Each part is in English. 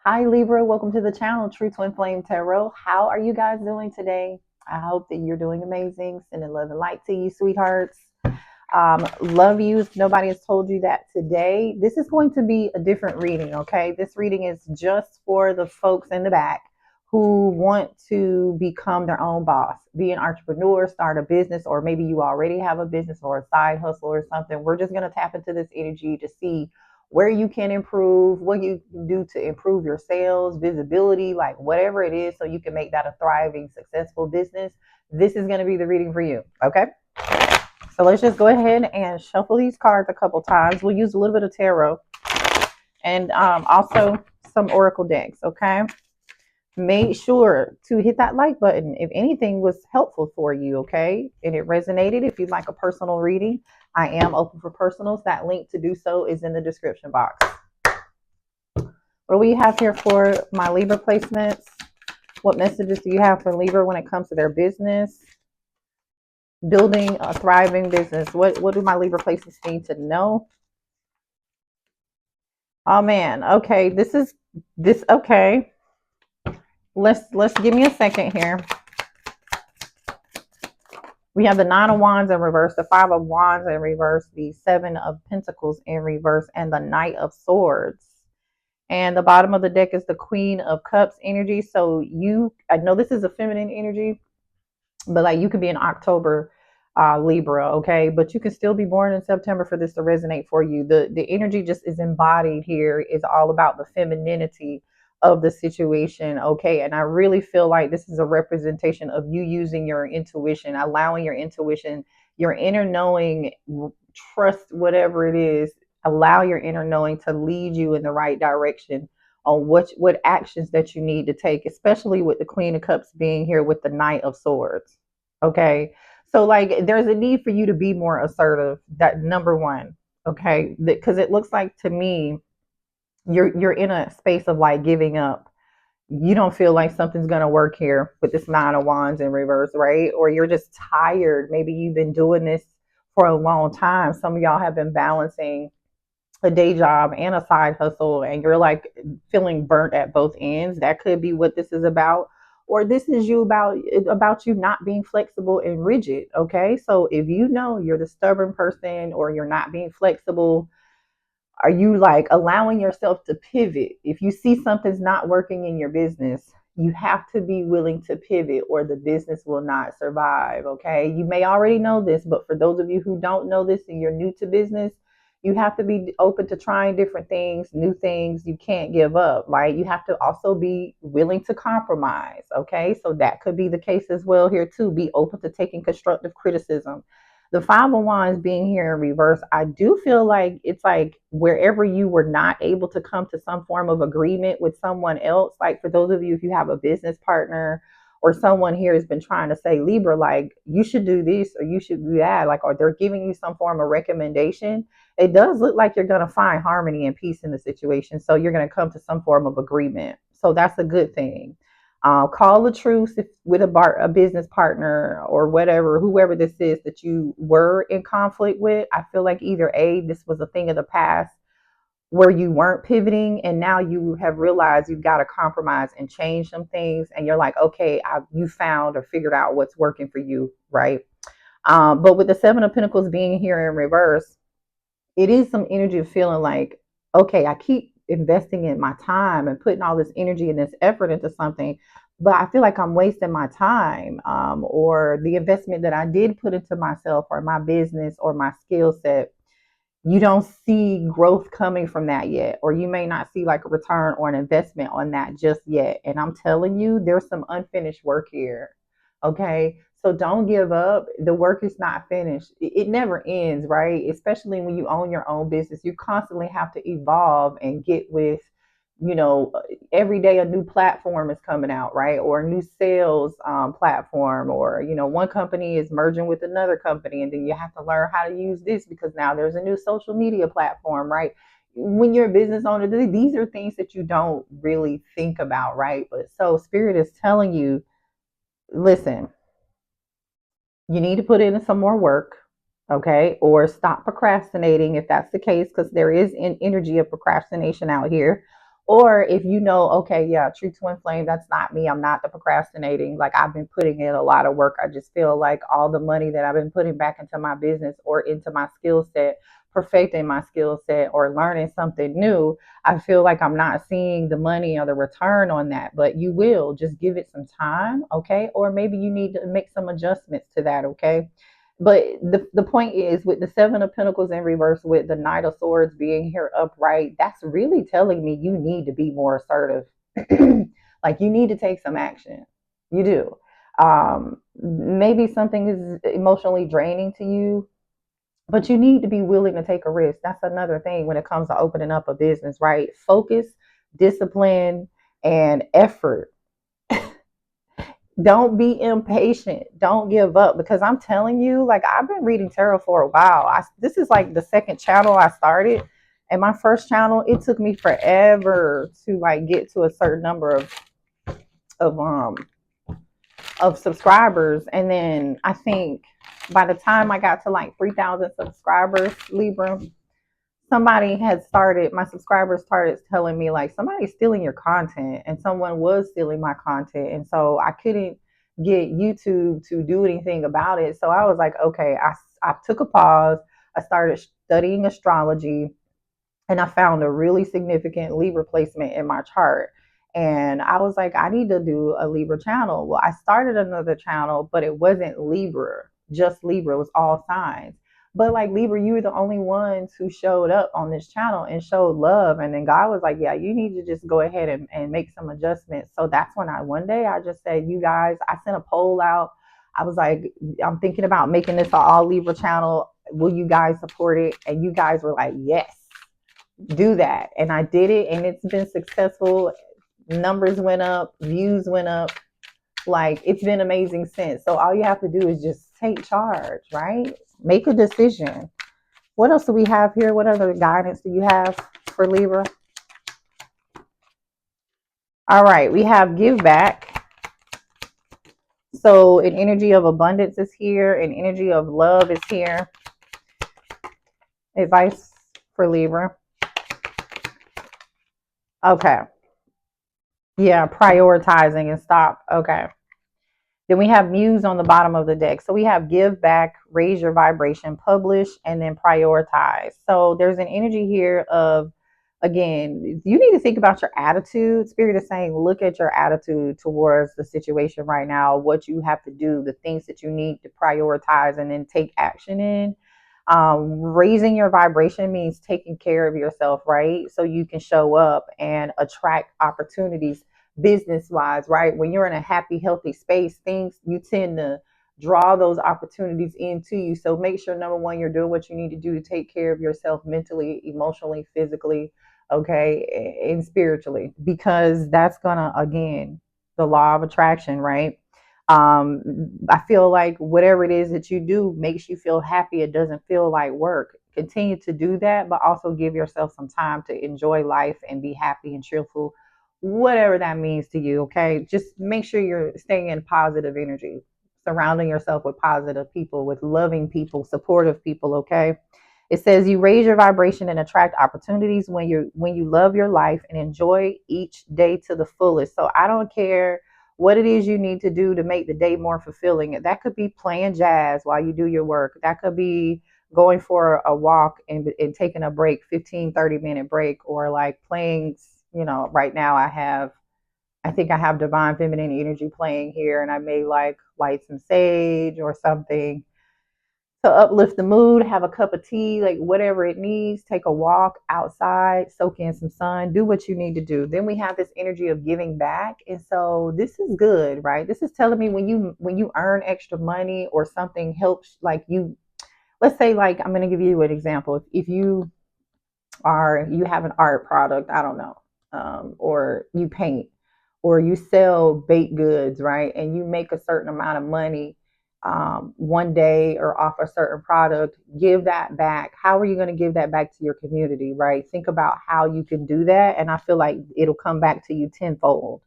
Hi Libra, welcome to the channel, True Twin Flame Tarot. How are you guys doing today? I hope that you're doing amazing. Sending love and light to you, sweethearts. Love you. If nobody has told you that today, this is going to be a different reading, okay? This reading is just for the folks in the back who want to become their own boss, be an entrepreneur, start a business, or maybe you already have a business or a side hustle or something. We're just going to tap into this energy to see where you can improve, what you can do to improve your sales, visibility, like whatever it is, so you can make that a thriving, successful business. This is going to be the reading for you, okay? So let's just go ahead and shuffle these cards a couple times. We'll use a little bit of tarot and also some oracle decks, okay? Make sure to hit that like button if anything was helpful for you, okay? And it resonated. If you'd like a personal reading, I am open for personals. That link to do so is in the description box. What do we have here for my Libra placements? What messages do you have for Libra when it comes to their business? Building a thriving business. What do my Libra placements need to know? Oh man, okay. Okay. Let's give me a second here. We have the Nine of Wands in reverse, the Five of Wands in reverse, the Seven of Pentacles in reverse, and the Knight of Swords. And the bottom of the deck is the Queen of Cups energy. So I know this is a feminine energy, but like you could be in October Libra, okay? But you can still be born in September for this to resonate for you. The energy just is embodied here. Is all about the femininity of the situation, okay? And I really feel like this is a representation of you using your intuition, allowing your intuition, your inner knowing, trust whatever it is, allow your inner knowing to lead you in the right direction on what actions that you need to take, especially with the Queen of Cups being here with the Knight of Swords. Okay. So like there's a need for you to be more assertive. That number one. Okay. Because it looks like to me you're in a space of like giving up. You don't feel like something's gonna work here with this Nine of Wands in reverse, right? Or you're just tired. Maybe you've been doing this for a long time. Some of y'all have been balancing a day job and a side hustle, and you're like feeling burnt at both ends. That could be what this is about. Or this is about you not being flexible and rigid. Okay, so if you know you're the stubborn person or you're not being flexible, are you like allowing yourself to pivot? If you see something's not working in your business, you have to be willing to pivot or the business will not survive. Okay. You may already know this, but for those of you who don't know this and you're new to business, you have to be open to trying different things, new things. You can't give up, right? You have to also be willing to compromise. Okay. So that could be the case as well here, too. Be open to taking constructive criticism. The Five of Wands being here in reverse, I do feel like it's like wherever you were not able to come to some form of agreement with someone else, like for those of you, if you have a business partner or someone here has been trying to say, Libra, like you should do this or you should do that, like, or they're giving you some form of recommendation, it does look like you're going to find harmony and peace in the situation. So you're going to come to some form of agreement. So that's a good thing. Call a truce with a business partner or whatever, whoever this is that you were in conflict with. I feel like either A, this was a thing of the past where you weren't pivoting and now you have realized you've got to compromise and change some things. And you're like, okay, you found or figured out what's working for you, right? But with the Seven of Pentacles being here in reverse, it is some energy of feeling like, okay, I keep investing in my time and putting all this energy and this effort into something, but I feel like I'm wasting my time, or the investment that I did put into myself or my business or my skill set. You don't see growth coming from that yet, or you may not see like a return or an investment on that just yet. And I'm telling you, there's some unfinished work here. Okay. So don't give up. The work is not finished. It never ends, right? Especially when you own your own business, you constantly have to evolve and get with, you know, every day a new platform is coming out, right? Or a new sales platform, or, you know, one company is merging with another company, and then you have to learn how to use this because now there's a new social media platform, right? When you're a business owner, these are things that you don't really think about, right? But so Spirit is telling you, listen, you need to put in some more work, okay? Or stop procrastinating if that's the case, because there is an energy of procrastination out here. Or if you know, okay, yeah, true twin flame, that's not me. I'm not the procrastinating. Like I've been putting in a lot of work. I just feel like all the money that I've been putting back into my business or into my skill set, perfecting my skill set or learning something new, I feel like I'm not seeing the money or the return on that. But you will just give it some time, okay? Or maybe you need to make some adjustments to that, okay? But the point is, with the Seven of Pentacles in reverse, with the Knight of Swords being here upright, that's really telling me you need to be more assertive. Like you need to take some action. You do. Maybe something is emotionally draining to you, but you need to be willing to take a risk. That's another thing when it comes to opening up a business, right? Focus, discipline, and effort. Don't be impatient. Don't give up, because I'm telling you, like I've been reading tarot for a while. This is like the second channel I started, and my first channel, it took me forever to like get to a certain number of um of subscribers, and then I think by the time I got to like 3,000 subscribers, Libra, somebody had started, my subscribers started telling me like somebody's stealing your content, and someone was stealing my content, and so I couldn't get YouTube to do anything about it. So I was like, okay, I took a pause. I started studying astrology, and I found a really significant Libra placement in my chart. And I was like, I need to do a Libra channel. Well, I started another channel, but it wasn't Libra, just Libra. It was all signs. But like Libra, you were the only ones who showed up on this channel and showed love. And then God was like, yeah, you need to just go ahead and make some adjustments. So that's when one day I just said, you guys, I sent a poll out. I was like, I'm thinking about making this an all Libra channel. Will you guys support it? And you guys were like, yes, do that. And I did it, and it's been successful. Numbers went up, views went up. Like it's been amazing since. So all you have to do is just take charge, right? Make a decision. What else do we have here? What other guidance do you have for Libra? All right, we have give back. So an energy of abundance is here, an energy of love is here. Advice for Libra. Okay. Yeah, prioritizing and stop. Okay. Then we have muse on the bottom of the deck. So we have give back, raise your vibration, publish, and then prioritize. So there's an energy here of, again, you need to think about your attitude. Spirit is saying, look at your attitude towards the situation right now, what you have to do, the things that you need to prioritize and then take action in. Raising your vibration means taking care of yourself, right? So you can show up and attract opportunities business wise, right? When you're in a happy, healthy space, things you tend to draw those opportunities into you. So make sure, number one, you're doing what you need to do to take care of yourself mentally, emotionally, physically, okay, and spiritually, because that's gonna, again, the law of attraction, right? I feel like whatever it is that you do makes you feel happy. It doesn't feel like work. Continue to do that, but also give yourself some time to enjoy life and be happy and cheerful, whatever that means to you. Okay. Just make sure you're staying in positive energy, surrounding yourself with positive people, with loving people, supportive people. Okay. It says you raise your vibration and attract opportunities when you love your life and enjoy each day to the fullest. So I don't care what it is you need to do to make the day more fulfilling. That could be playing jazz while you do your work. That could be going for a walk and taking a break, 15-30 minute break, or like playing, right now I think I have divine feminine energy playing here, and I may like light some sage or something to uplift the mood, have a cup of tea, like whatever it needs, take a walk outside, soak in some sun, do what you need to do. Then we have this energy of giving back. And so this is good, right? This is telling me when you earn extra money or something helps, like you, let's say, like I'm going to give you an example. If you have an art product, I don't know, or you paint, or you sell baked goods, right? And you make a certain amount of money one day or off a certain product, give that back. How are you going to give that back to your community, right? Think about how you can do that. And I feel like it'll come back to you tenfold.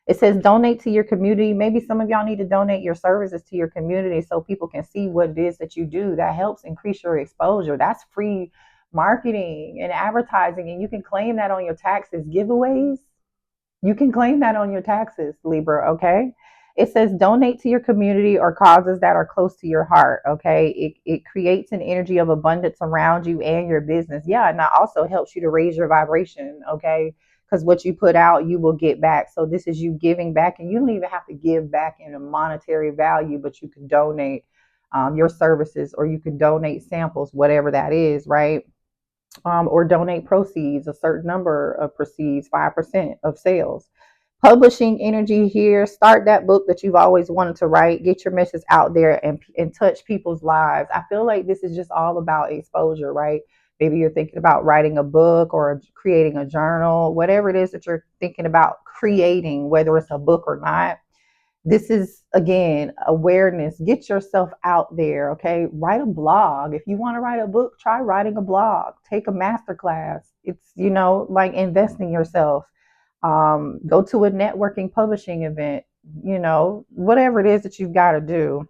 It says donate to your community. Maybe some of y'all need to donate your services to your community so people can see what it is that you do. That helps increase your exposure. That's free marketing and advertising, and you can claim that on your taxes. Giveaways, you can claim that on your taxes, Libra, okay? It says donate to your community or causes that are close to your heart, okay? It creates an energy of abundance around you and your business. Yeah, and that also helps you to raise your vibration, okay? Because what you put out, you will get back. So this is you giving back, and you don't even have to give back in a monetary value, but you can donate your services, or you can donate samples, whatever that is, right? Or donate proceeds, a certain number of proceeds, 5% of sales. Publishing energy here. Start that book that you've always wanted to write. Get your message out there and touch people's lives. I feel like this is just all about exposure, right? Maybe you're thinking about writing a book or creating a journal, whatever it is that you're thinking about creating, whether it's a book or not. This is, again, awareness. Get yourself out there, okay? Write a blog. If you want to write a book, try writing a blog. Take a master class. It's, like investing in yourself. Go to a networking publishing event, whatever it is that you've got to do.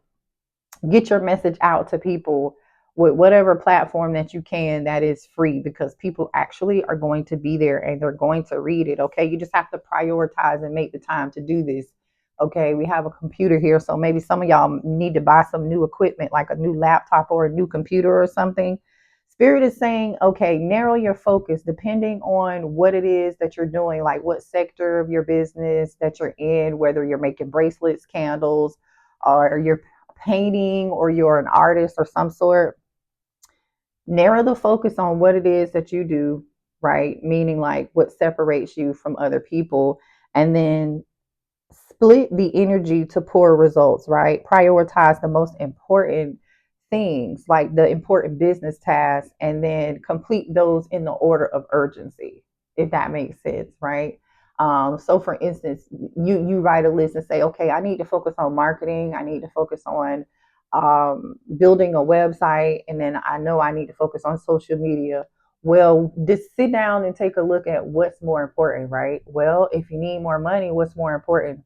Get your message out to people with whatever platform that you can that is free, because people actually are going to be there and they're going to read it. Okay. You just have to prioritize and make the time to do this. Okay. We have a computer here. So maybe some of y'all need to buy some new equipment, like a new laptop or a new computer or something. Spirit is saying, okay, narrow your focus depending on what it is that you're doing, like what sector of your business that you're in, whether you're making bracelets, candles, or you're painting, or you're an artist or some sort. Narrow the focus on what it is that you do, right? Meaning like what separates you from other people, and then split the energy to poor results, right? Prioritize the most important things, like the important business tasks, and then complete those in the order of urgency, if that makes sense, right? So for instance, you write a list and say, okay, I need to focus on marketing, I need to focus on building a website, and then I know I need to focus on social media. Well, just sit down and take a look at what's more important, right? Well, if you need more money, what's more important?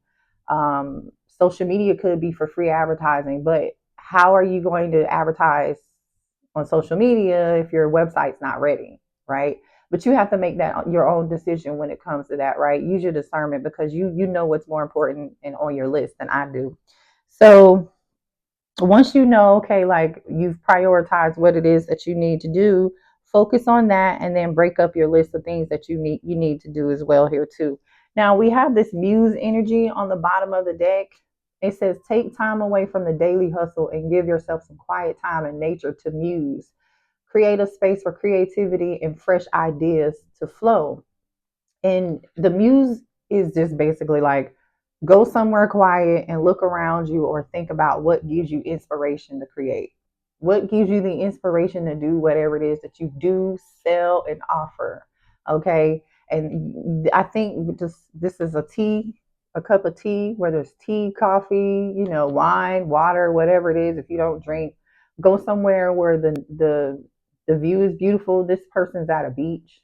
Social media could be for free advertising, but how are you going to advertise on social media if your website's not ready, right? But you have to make that your own decision when it comes to that, right? Use your discernment, because you know what's more important and on your list than I do. So once you know, okay, like you've prioritized what it is that you need to do, focus on that, and then break up your list of things that you need to do as well here too. Now we have this muse energy on the bottom of the deck. It says take time away from the daily hustle and give yourself some quiet time in nature to muse. Create a space for creativity and fresh ideas to flow. And the muse is just basically like, go somewhere quiet and look around you, or think about what gives you inspiration to create. What gives you the inspiration to do whatever it is that you do, sell, and offer. Okay. And I think this is a cup of tea, whether it's tea, coffee, wine, water, whatever it is. If you don't drink, go somewhere where the view is beautiful. This person's at a beach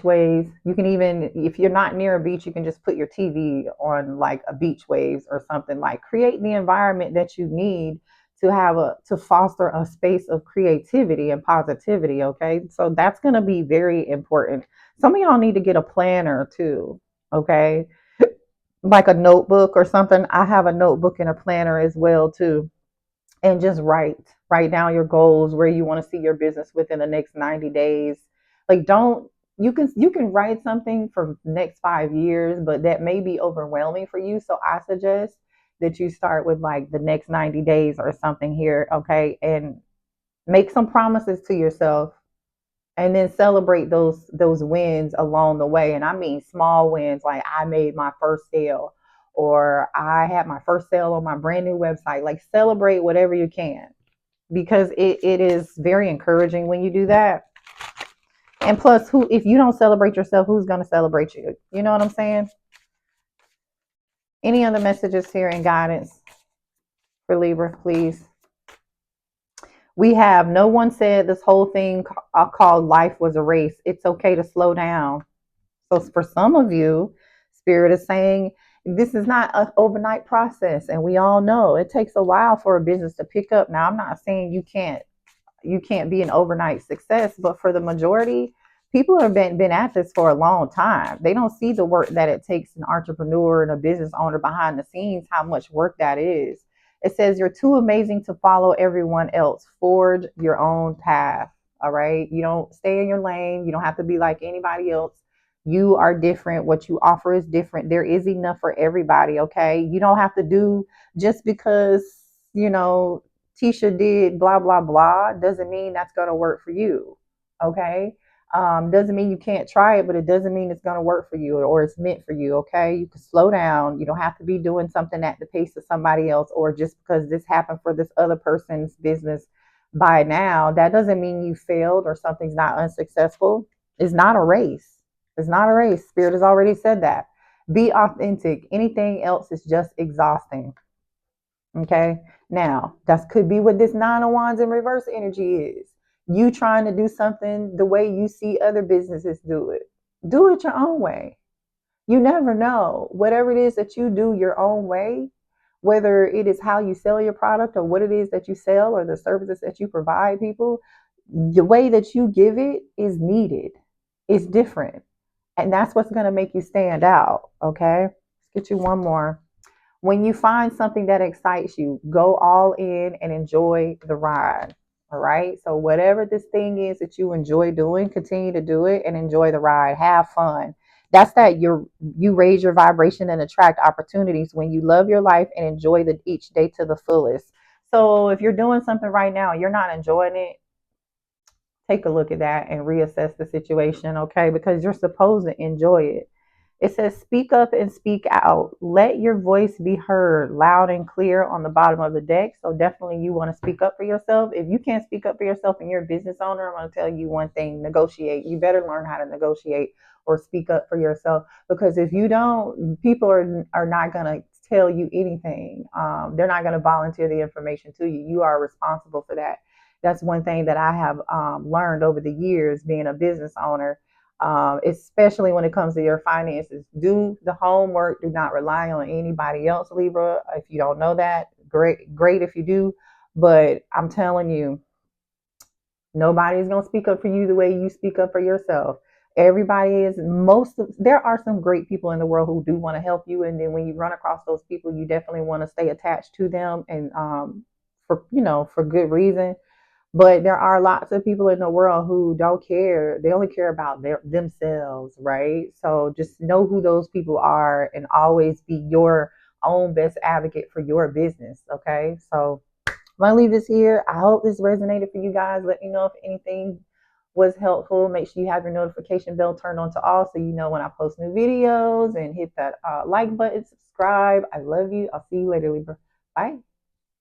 waves. You can even, if you're not near a beach, you can just put your TV on like a beach waves or something. Like create the environment that you need to foster a space of creativity and positivity. Okay. So that's going to be very important. Some of y'all need to get a planner too. Okay. Like a notebook or something. I have a notebook and a planner as well too. And just write down your goals, where you want to see your business within the next 90 days. Like, don't, you can write something for the next 5 years, but that may be overwhelming for you. So I suggest that you start with like the next 90 days or something here. Okay. And make some promises to yourself, and then celebrate those wins along the way. And I mean small wins, like I made my first sale, or I had my first sale on my brand new website. Like celebrate whatever you can, because it is very encouraging when you do that. And plus, who, if you don't celebrate yourself, who's going to celebrate you? You know what I'm saying? Any other messages here and guidance for Libra, please? We have, no one said this whole thing called life was a race. It's okay to slow down. So for some of you, Spirit is saying this is not an overnight process. And we all know it takes a while for a business to pick up. Now, I'm not saying you can't You can't be an overnight success. But for the majority, people have been at this for a long time. They don't see the work that it takes an entrepreneur and a business owner behind the scenes, how much work that is. It says you're too amazing to follow everyone else. Forge your own path. All right. You don't stay in your lane. You don't have to be like anybody else. You are different. What you offer is different. There is enough for everybody. Okay. You don't have to do just because, you know, Tisha did blah, blah, blah, doesn't mean that's going to work for you. Okay. Doesn't mean you can't try it, but it doesn't mean it's going to work for you or it's meant for you. Okay. You can slow down. You don't have to be doing something at the pace of somebody else, or just because this happened for this other person's business by now, that doesn't mean you failed or something's not unsuccessful. It's not a race. It's not a race. Spirit has already said that. Be authentic. Anything else is just exhausting. Okay. Now, that could be what this nine of wands in reverse energy is. You trying to do something the way you see other businesses do it. Do it your own way. You never know. Whatever it is that you do your own way, whether it is how you sell your product or what it is that you sell or the services that you provide people, the way that you give it is needed. It's different. And that's what's going to make you stand out. Okay. Let's get you one more. When you find something that excites you, go all in and enjoy the ride. All right. So, whatever this thing is that you enjoy doing, continue to do it and enjoy the ride. Have fun. That's that you raise your vibration and attract opportunities when you love your life and enjoy each day to the fullest. So, if you're doing something right now, you're not enjoying it, take a look at that and reassess the situation, okay? Because you're supposed to enjoy it. It says, speak up and speak out. Let your voice be heard loud and clear on the bottom of the deck. So definitely you want to speak up for yourself. If you can't speak up for yourself and you're a business owner, I'm going to tell you one thing, negotiate. You better learn how to negotiate or speak up for yourself, because if you don't, people are not going to tell you anything. They're not going to volunteer the information to you. You are responsible for that. That's one thing that I have learned over the years being a business owner, especially when it comes to your finances. Do the homework. Do not rely on anybody else, Libra. If you don't know that, great if you do. But I'm telling you, nobody's going to speak up for you the way you speak up for yourself. Everybody is there are some great people in the world who do want to help you. And then when you run across those people, you definitely want to stay attached to them, and for good reason. But there are lots of people in the world who don't care. They only care about themselves, right? So just know who those people are and always be your own best advocate for your business, okay? So I'm going to leave this here. I hope this resonated for you guys. Let me know if anything was helpful. Make sure you have your notification bell turned on to all so you know when I post new videos, and hit that like button, subscribe. I love you. I'll see you later, Libra. Bye.